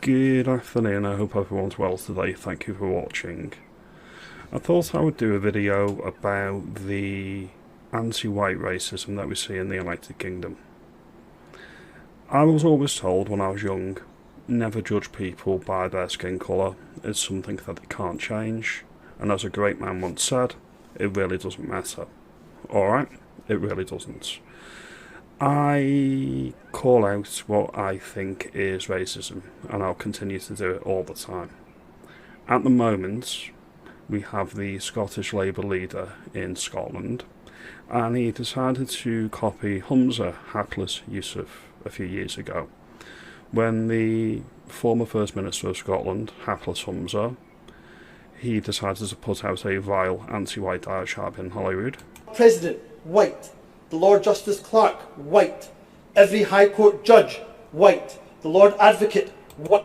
Good afternoon, I hope everyone's well today, thank you for watching. I thought I would do a video about the anti-white racism that we see in the United Kingdom. I was always told when I was young, never judge people by their skin colour, it's something that they can't change, and as a great man once said, it really doesn't matter. Alright, it really doesn't. I call out what I think is racism, and I'll continue to do it all the time. At the moment, we have the Scottish Labour leader in Scotland, and he decided to copy Humza, Hatless Humza, a few years ago, when the former First Minister of Scotland, Hatless Humza, he decided to put out a vile anti-white diatribe in Holyrood. President, white. The Lord Justice Clerk, white. Every High Court judge, white. The Lord Advocate, white.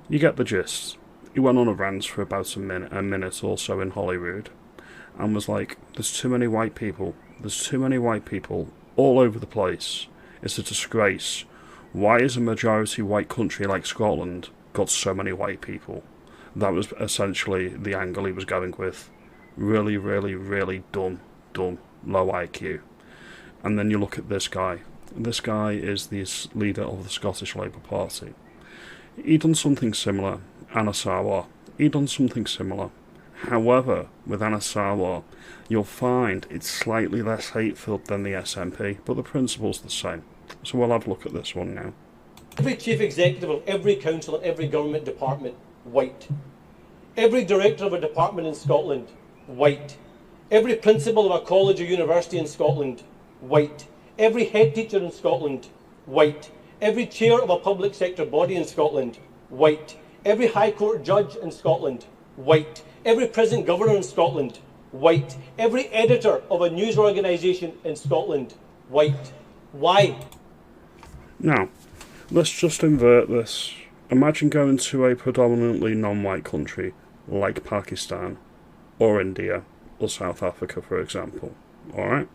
You get the gist. He went on a rant for about a minute or so in Holyrood, and was like, there's too many white people. There's too many white people all over the place. It's a disgrace. Why is a majority white country like Scotland got so many white people? That was essentially the angle he was going with. Really, really, really dumb, low IQ. And then you look at this guy. This guy is the leader of the Scottish Labour Party. He done something similar, Anasawa. He done something similar. However, with Anasawa, you'll find it's slightly less hate-filled than the SNP, but the principle's the same. So we'll have a look at this one now. Every chief executive of every council and every government department, white. Every director of a department in Scotland, white. Every principal of a college or university in Scotland, white. Every head teacher in Scotland, white. Every chair of a public sector body in Scotland, white. Every High Court judge in Scotland, white. Every present governor in Scotland, white. Every editor of a news organisation in Scotland, white. Why? Now, let's just invert this. Imagine going to a predominantly non-white country like Pakistan or India or South Africa, for example. Alright?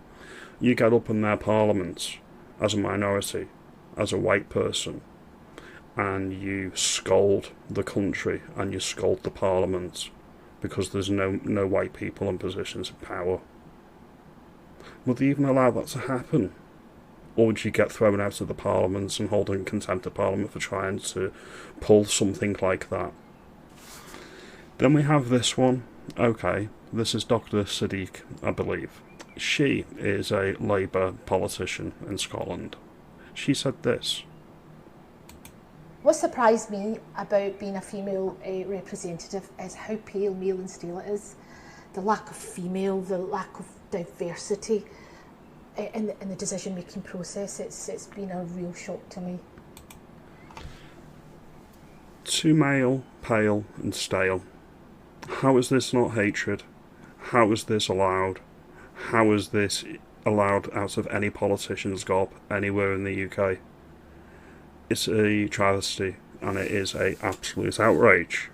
You get up in their parliaments as a minority, as a white person, and you scold the country and you scold the parliament because there's no white people in positions of power. Would they even allow that to happen? Or would you get thrown out of the parliaments and hold in contempt of parliament for trying to pull something like that? Then we have this one. Okay, this is Dr. Sadiq, I believe. She is a Labour politician in Scotland. She said this. What surprised me about being a female representative is how pale, male and stale it is. The lack of female, the lack of diversity in the decision-making process. It's been a real shock to me. Too male, pale and stale. How is this not hatred? How is this allowed? How is this allowed out of any politician's gob anywhere in the UK? It's a travesty, and it is an absolute outrage.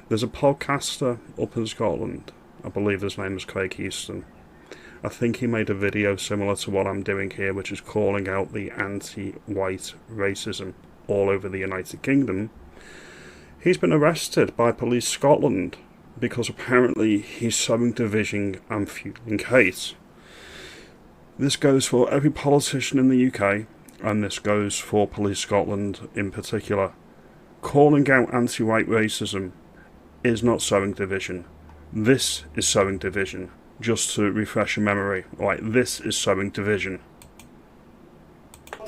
There's a podcaster up in Scotland, I believe his name is Craig Houston. I think he made a video similar to what I'm doing here, which is calling out the anti-white racism all over the United Kingdom. He's been arrested by Police Scotland because apparently he's sowing division and fueling hate. This goes for every politician in the UK, and this goes for Police Scotland in particular. Calling out anti-white racism is not sowing division. This is sowing division. Just to refresh your memory, right, this is sowing division.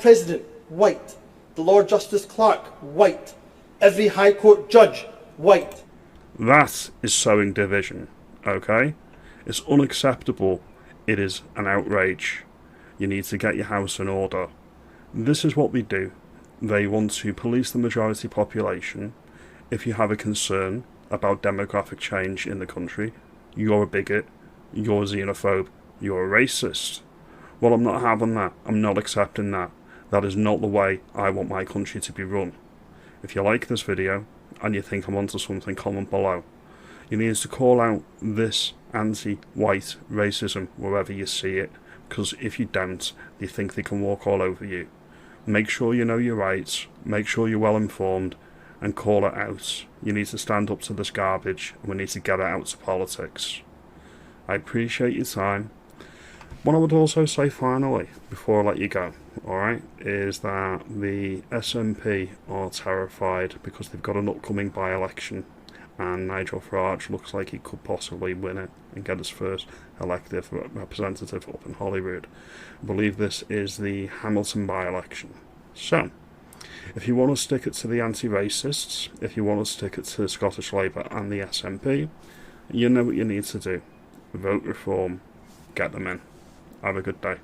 President, white. The Lord Justice Clerk, white. Every High Court judge, white. That is sowing division, okay? It's unacceptable. It is an outrage. You need to get your house in order. This is what they do. They want to police the majority population. If you have a concern about demographic change in the country, you're a bigot, you're a xenophobe, you're a racist. Well, I'm not having that. I'm not accepting that. That is not the way I want my country to be run. If you like this video, and you think I'm onto something, comment below. You need to call out this anti-white racism wherever you see it, because if you don't, they think they can walk all over you. Make sure you know your rights, make sure you're well informed, and call it out. You need to stand up to this garbage, and we need to get it out to politics. I appreciate your time. What I would also say finally, before I let you go, alright, is that the SNP are terrified because they've got an upcoming by-election, and Nigel Farage looks like he could possibly win it and get his first elected representative up in Holyrood. I believe this is the Hamilton by-election. So, if you want to stick it to the anti-racists, if you want to stick it to Scottish Labour and the SNP, you know what you need to do. Vote Reform. Get them in. Have a good day.